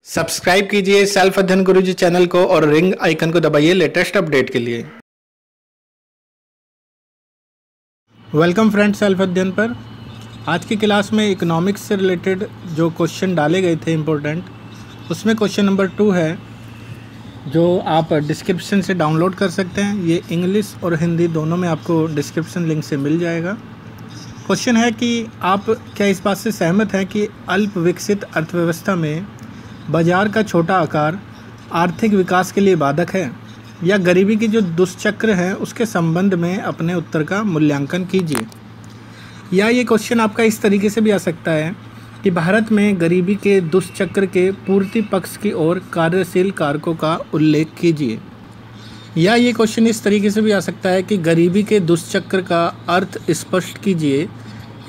Subscribe कीजिए self अध्ययन गुरुजी channel को और रिंग आइकन को दबाइए लेटेस्ट अपडेट के लिए। वेलकम फ्रेंड्स सेल्फ अध्ययन पर। आज की क्लास में इकोनॉमिक्स से रिलेटेड जो क्वेश्चन डाले गए थे इम्पोर्टेंट, उसमें क्वेश्चन नंबर 2 है जो आप डिस्क्रिप्शन से डाउनलोड कर सकते हैं। ये इंग्लिश और हिंदी दोनों में आपको डिस्क्रिप्शन लिंक से मिल जाएगा। क्वेश्चन है कि आप क्या इस बात से सहमत हैं कि अल्प विकसित अर्थव्यवस्था में बाजार का छोटा आकार आर्थिक विकास के लिए बाधक है, या गरीबी की जो दुष्चक्र है उसके संबंध में अपने उत्तर का मूल्यांकन कीजिए। या ये क्वेश्चन आपका इस तरीके से भी आ सकता है कि भारत में गरीबी के दुष्चक्र के पूर्ति पक्ष की ओर कार्यशील कारकों का उल्लेख कीजिए। या ये क्वेश्चन इस तरीके से भी आ सकता है कि गरीबी के दुष्चक्र का अर्थ स्पष्ट कीजिए।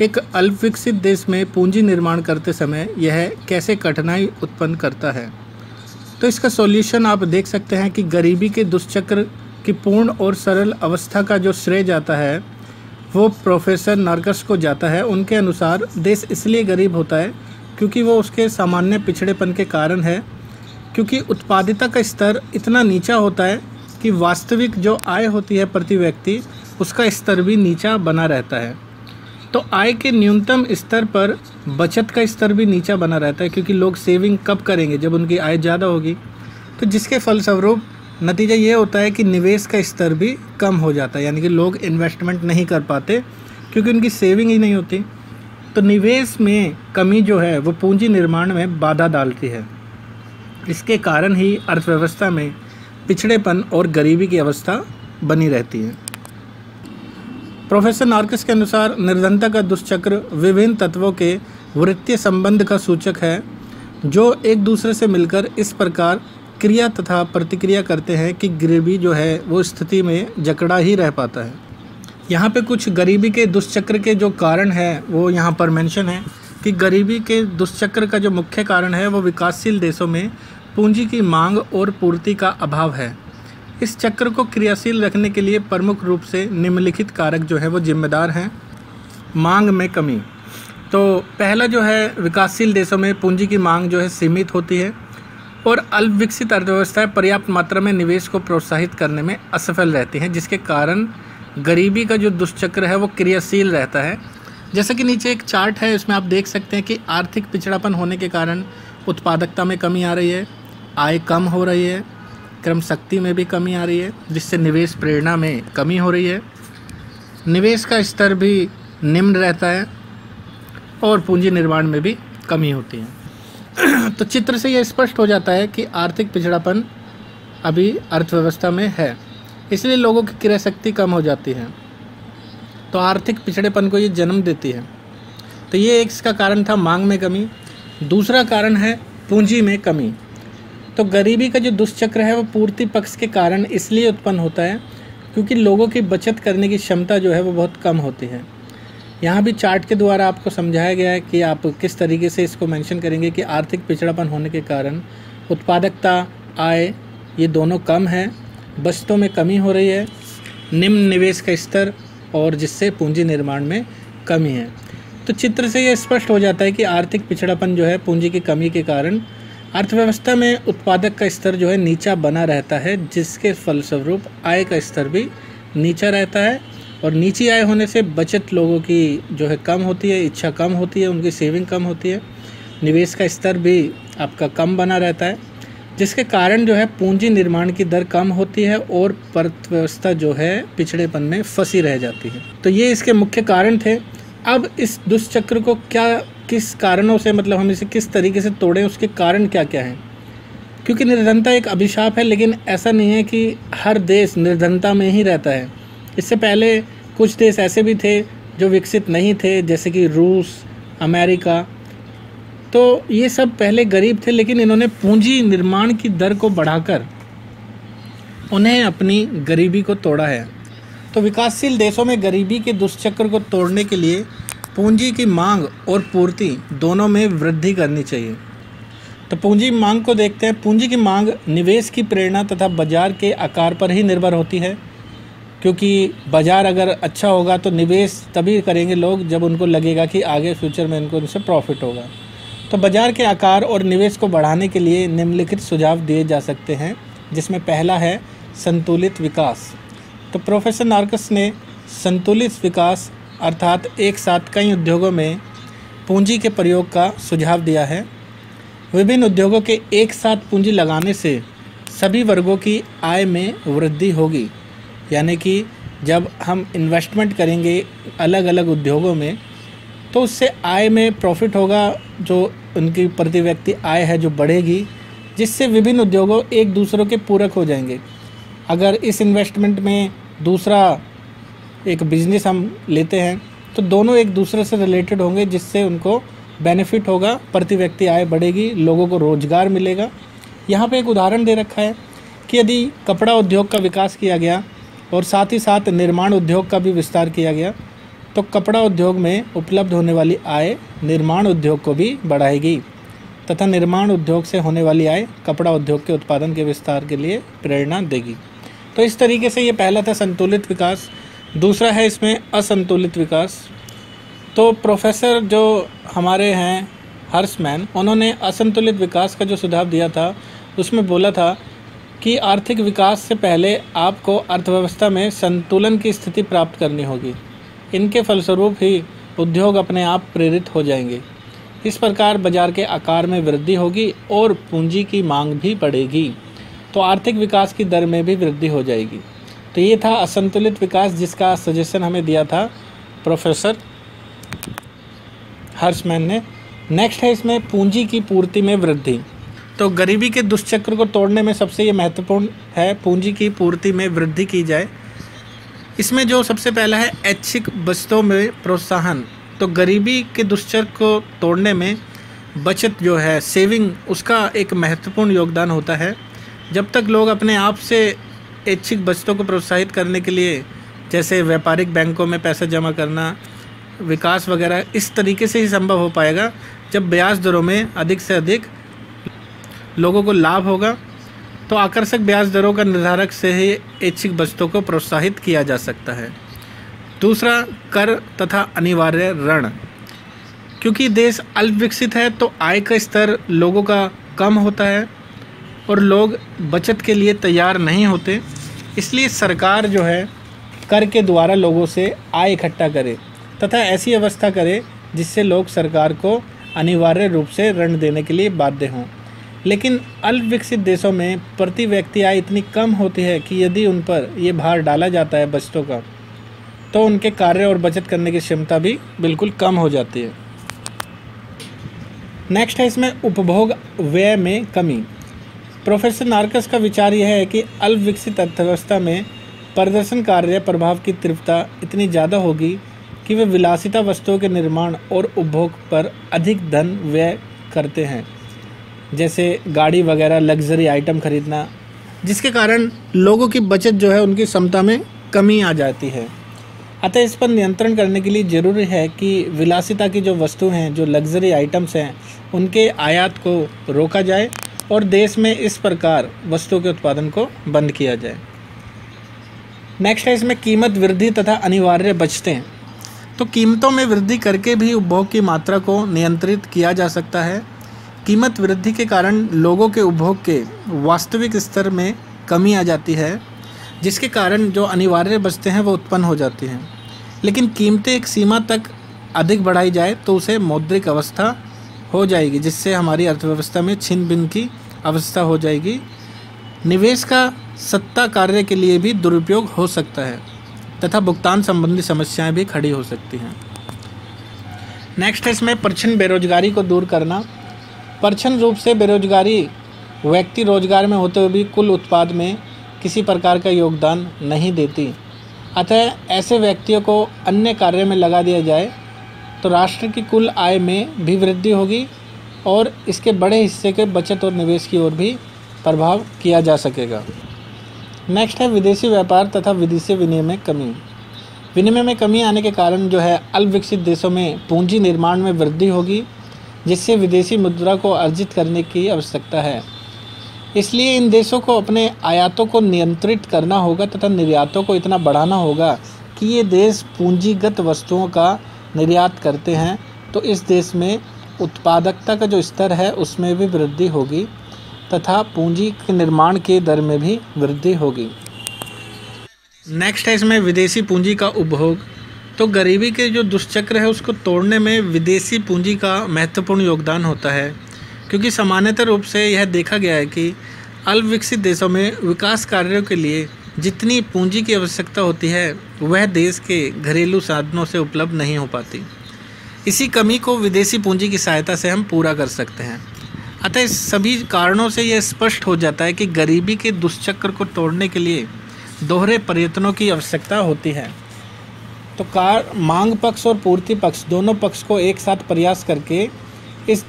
एक अल्प विकसित देश में पूंजी निर्माण करते समय यह कैसे कठिनाई उत्पन्न करता है। तो इसका सॉल्यूशन आप देख सकते हैं कि गरीबी के दुष्चक्र की पूर्ण और सरल अवस्था का जो श्रेय जाता है वो प्रोफेसर नार्कस को जाता है। उनके अनुसार देश इसलिए गरीब होता है क्योंकि वो उसके सामान्य पिछड़ेपन के कारण है, क्योंकि उत्पादिता का स्तर इतना नीचा होता है कि वास्तविक जो आय होती है प्रति व्यक्ति उसका स्तर भी नीचा बना रहता है। तो आय के न्यूनतम स्तर पर बचत का स्तर भी नीचा बना रहता है, क्योंकि लोग सेविंग कब करेंगे, जब उनकी आय ज़्यादा होगी। तो जिसके फलस्वरूप नतीजा ये होता है कि निवेश का स्तर भी कम हो जाता है, यानी कि लोग इन्वेस्टमेंट नहीं कर पाते क्योंकि उनकी सेविंग ही नहीं होती। तो निवेश में कमी जो है वो पूंजी निर्माण में बाधा डालती है। इसके कारण ही अर्थव्यवस्था में पिछड़ेपन और गरीबी की अवस्था बनी रहती है। प्रोफेसर नार्कस के अनुसार निर्धनता का दुष्चक्र विभिन्न तत्वों के वृत्तीय संबंध का सूचक है जो एक दूसरे से मिलकर इस प्रकार क्रिया तथा प्रतिक्रिया करते हैं कि गरीबी जो है वो स्थिति में जकड़ा ही रह पाता है। यहाँ पे कुछ गरीबी के दुष्चक्र के जो कारण है वो यहाँ पर मेंशन है कि गरीबी के दुष्चक्र का जो मुख्य कारण है वो विकासशील देशों में पूंजी की मांग और पूर्ति का अभाव है। इस चक्र को क्रियाशील रखने के लिए प्रमुख रूप से निम्नलिखित कारक जो है वो जिम्मेदार हैं। मांग में कमी। तो पहला जो है, विकासशील देशों में पूंजी की मांग जो है सीमित होती है और अल्प विकसित अर्थव्यवस्थाएं पर्याप्त मात्रा में निवेश को प्रोत्साहित करने में असफल रहती हैं, जिसके कारण गरीबी का जो दुष्चक्र है वो क्रियाशील रहता है। जैसा कि नीचे एक चार्ट है, इसमें आप देख सकते हैं कि आर्थिक पिछड़ापन होने के कारण उत्पादकता में कमी आ रही है, आय कम हो रही है, क्रम शक्ति में भी कमी आ रही है, जिससे निवेश प्रेरणा में कमी हो रही है, निवेश का स्तर भी निम्न रहता है और पूंजी निर्माण में भी कमी होती है। तो चित्र से यह स्पष्ट हो जाता है कि आर्थिक पिछड़ापन अभी अर्थव्यवस्था में है, इसलिए लोगों की क्रय शक्ति कम हो जाती है। तो आर्थिक पिछड़ेपन को ये जन्म देती है। तो ये एक इसका कारण था, मांग में कमी। दूसरा कारण है पूंजी में कमी। तो गरीबी का जो दुष्चक्र है वो पूर्ति पक्ष के कारण इसलिए उत्पन्न होता है क्योंकि लोगों की बचत करने की क्षमता जो है वो बहुत कम होती है। यहाँ भी चार्ट के द्वारा आपको समझाया गया है कि आप किस तरीके से इसको मेंशन करेंगे कि आर्थिक पिछड़ापन होने के कारण उत्पादकता, आय ये दोनों कम है, बचतों में कमी हो रही है, निम्न निवेश का स्तर, और जिससे पूंजी निर्माण में कमी है। तो चित्र से ये स्पष्ट हो जाता है कि आर्थिक पिछड़ापन जो है पूंजी की कमी के कारण अर्थव्यवस्था में उत्पादक का स्तर जो है नीचा बना रहता है, जिसके फलस्वरूप आय का स्तर भी नीचा रहता है, और नीची आय होने से बचत लोगों की जो है कम होती है, इच्छा कम होती है, उनकी सेविंग कम होती है, निवेश का स्तर भी आपका कम बना रहता है, जिसके कारण जो है पूंजी निर्माण की दर कम होती है और अर्थव्यवस्था जो है पिछड़ेपन में फंसी रह जाती है। तो ये इसके मुख्य कारण थे। अब इस दुष्चक्र को किस कारणों से, मतलब हम इसे किस तरीके से तोड़ें, उसके कारण क्या क्या हैं। क्योंकि निर्धनता एक अभिशाप है, लेकिन ऐसा नहीं है कि हर देश निर्धनता में ही रहता है। इससे पहले कुछ देश ऐसे भी थे जो विकसित नहीं थे, जैसे कि रूस, अमेरिका। तो ये सब पहले गरीब थे, लेकिन इन्होंने पूंजी निर्माण की दर को बढ़ाकर उन्हें अपनी गरीबी को तोड़ा है। तो विकासशील देशों में गरीबी के दुष्चक्र को तोड़ने के लिए पूंजी की मांग और पूर्ति दोनों में वृद्धि करनी चाहिए। तो पूंजी मांग को देखते हैं। पूंजी की मांग निवेश की प्रेरणा तथा बाजार के आकार पर ही निर्भर होती है, क्योंकि बाजार अगर अच्छा होगा तो निवेश तभी करेंगे लोग जब उनको लगेगा कि आगे फ्यूचर में उनको उनसे प्रॉफिट होगा। तो बाजार के आकार और निवेश को बढ़ाने के लिए निम्नलिखित सुझाव दिए जा सकते हैं, जिसमें पहला है संतुलित विकास। तो प्रोफेसर नार्कस ने संतुलित विकास अर्थात एक साथ कई उद्योगों में पूंजी के प्रयोग का सुझाव दिया है। विभिन्न उद्योगों के एक साथ पूंजी लगाने से सभी वर्गों की आय में वृद्धि होगी, यानी कि जब हम इन्वेस्टमेंट करेंगे अलग अलग उद्योगों में तो उससे आय में प्रॉफिट होगा, जो उनकी प्रति व्यक्ति आय है जो बढ़ेगी, जिससे विभिन्न उद्योगों एक दूसरों के पूरक हो जाएंगे। अगर इस इन्वेस्टमेंट में दूसरा एक बिजनेस हम लेते हैं तो दोनों एक दूसरे से रिलेटेड होंगे, जिससे उनको बेनिफिट होगा, प्रति व्यक्ति आय बढ़ेगी, लोगों को रोजगार मिलेगा। यहाँ पे एक उदाहरण दे रखा है कि यदि कपड़ा उद्योग का विकास किया गया और साथ ही साथ निर्माण उद्योग का भी विस्तार किया गया तो कपड़ा उद्योग में उपलब्ध होने वाली आय निर्माण उद्योग को भी बढ़ाएगी तथा निर्माण उद्योग से होने वाली आय कपड़ा उद्योग के उत्पादन के विस्तार के लिए प्रेरणा देगी। तो इस तरीके से ये पहला था संतुलित विकास। दूसरा है इसमें असंतुलित विकास। तो प्रोफेसर जो हमारे हैं हर्समैन, उन्होंने असंतुलित विकास का जो सुझाव दिया था उसमें बोला था कि आर्थिक विकास से पहले आपको अर्थव्यवस्था में संतुलन की स्थिति प्राप्त करनी होगी। इनके फलस्वरूप ही उद्योग अपने आप प्रेरित हो जाएंगे। इस प्रकार बाजार के आकार में वृद्धि होगी और पूंजी की मांग भी बढ़ेगी, तो आर्थिक विकास की दर में भी वृद्धि हो जाएगी। तो ये था असंतुलित विकास, जिसका सजेशन हमें दिया था प्रोफेसर हर्समैन ने। नेक्स्ट है इसमें पूंजी की पूर्ति में वृद्धि। तो गरीबी के दुष्चक्र को तोड़ने में सबसे ये महत्वपूर्ण है पूंजी की पूर्ति में वृद्धि की जाए। इसमें जो सबसे पहला है ऐच्छिक बचतों में प्रोत्साहन। तो गरीबी के दुष्चक्र को तोड़ने में बचत जो है सेविंग, उसका एक महत्वपूर्ण योगदान होता है। जब तक लोग अपने आप से ऐच्छिक बचतों को प्रोत्साहित करने के लिए, जैसे व्यापारिक बैंकों में पैसा जमा करना, विकास वगैरह, इस तरीके से ही संभव हो पाएगा जब ब्याज दरों में अधिक से अधिक लोगों को लाभ होगा। तो आकर्षक ब्याज दरों का निर्धारक से ही ऐच्छिक बचतों को प्रोत्साहित किया जा सकता है। दूसरा, कर तथा अनिवार्य ऋण। क्योंकि देश अल्प विकसित है तो आय का स्तर लोगों का कम होता है और लोग बचत के लिए तैयार नहीं होते, इसलिए सरकार जो है कर के द्वारा लोगों से आय इकट्ठा करे तथा ऐसी व्यवस्था करे जिससे लोग सरकार को अनिवार्य रूप से ऋण देने के लिए बाध्य हों। लेकिन अल्प विकसित देशों में प्रति व्यक्ति आय इतनी कम होती है कि यदि उन पर ये भार डाला जाता है बचतों का, तो उनके कार्य और बचत करने की क्षमता भी बिल्कुल कम हो जाती है। नेक्स्ट है इसमें उपभोग व्यय में कमी। प्रोफेसर नार्कस का विचार यह है कि अल्प विकसित अर्थव्यवस्था में प्रदर्शन कार्य प्रभाव की तीव्रता इतनी ज़्यादा होगी कि वे विलासिता वस्तुओं के निर्माण और उपभोग पर अधिक धन व्यय करते हैं, जैसे गाड़ी वगैरह, लग्जरी आइटम खरीदना, जिसके कारण लोगों की बचत जो है उनकी क्षमता में कमी आ जाती है। अतः इस पर नियंत्रण करने के लिए ज़रूरी है कि विलासिता की जो वस्तु हैं, जो लग्जरी आइटम्स हैं, उनके आयात को रोका जाए और देश में इस प्रकार वस्तुओं के उत्पादन को बंद किया जाए। नेक्स्ट है इसमें कीमत वृद्धि तथा अनिवार्य बचतें। तो कीमतों में वृद्धि करके भी उपभोग की मात्रा को नियंत्रित किया जा सकता है। कीमत वृद्धि के कारण लोगों के उपभोग के वास्तविक स्तर में कमी आ जाती है, जिसके कारण जो अनिवार्य बचतें हैं वो उत्पन्न हो जाती हैं। लेकिन कीमतें एक सीमा तक अधिक बढ़ाई जाए तो उसे मौद्रिक अवस्था हो जाएगी, जिससे हमारी अर्थव्यवस्था में छिन भिन की अवस्था हो जाएगी। निवेश का सत्ता कार्य के लिए भी दुरुपयोग हो सकता है तथा भुगतान संबंधी समस्याएं भी खड़ी हो सकती हैं। नेक्स्ट है इसमें प्रच्छन्न बेरोजगारी को दूर करना। प्रच्छन्न रूप से बेरोजगारी व्यक्ति रोजगार में होते हुए भी कुल उत्पाद में किसी प्रकार का योगदान नहीं देती। अतः ऐसे व्यक्तियों को अन्य कार्य में लगा दिया जाए तो राष्ट्र की कुल आय में भी वृद्धि होगी और इसके बड़े हिस्से के बचत और निवेश की ओर भी प्रभाव किया जा सकेगा। नेक्स्ट है विदेशी व्यापार तथा विदेशी विनिमय में कमी। विनिमय में कमी आने के कारण जो है अल्प विकसित देशों में पूंजी निर्माण में वृद्धि होगी, जिससे विदेशी मुद्रा को अर्जित करने की आवश्यकता है। इसलिए इन देशों को अपने आयातों को नियंत्रित करना होगा तथा निर्यातों को इतना बढ़ाना होगा कि ये देश पूंजीगत वस्तुओं का निर्यात करते हैं, तो इस देश में उत्पादकता का जो स्तर है उसमें भी वृद्धि होगी तथा पूंजी के निर्माण के दर में भी वृद्धि होगी। नेक्स्ट है इसमें विदेशी पूंजी का उपभोग। तो गरीबी के जो दुष्चक्र है उसको तोड़ने में विदेशी पूंजी का महत्वपूर्ण योगदान होता है, क्योंकि सामान्यतः रूप से यह देखा गया है कि अल्प विकसित देशों में विकास कार्यों के लिए जितनी पूंजी की आवश्यकता होती है वह देश के घरेलू साधनों से उपलब्ध नहीं हो पाती। इसी कमी को विदेशी पूंजी की सहायता से हम पूरा कर सकते हैं। अतः इस सभी कारणों से यह स्पष्ट हो जाता है कि गरीबी के दुष्चक्र को तोड़ने के लिए दोहरे प्रयत्नों की आवश्यकता होती है। तो मांग पक्ष और पूर्ति पक्ष दोनों पक्ष को एक साथ प्रयास करके इस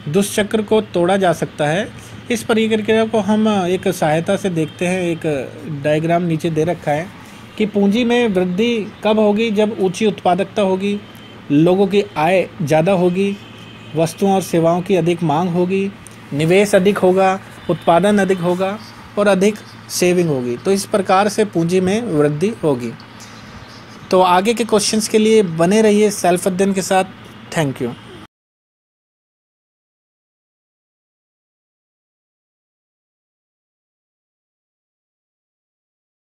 दुष्चक्र को तोड़ा जा सकता है। इस प्रक्रिया को हम एक सहायता से देखते हैं। एक डायग्राम नीचे दे रखा है कि पूंजी में वृद्धि कब होगी, जब ऊंची उत्पादकता होगी, लोगों की आय ज़्यादा होगी, वस्तुओं और सेवाओं की अधिक मांग होगी, निवेश अधिक होगा, उत्पादन अधिक होगा और अधिक सेविंग होगी। तो इस प्रकार से पूंजी में वृद्धि होगी। तो आगे के क्वेश्चंस के लिए बने रहिए सेल्फ अध्ययन के साथ। Thank you.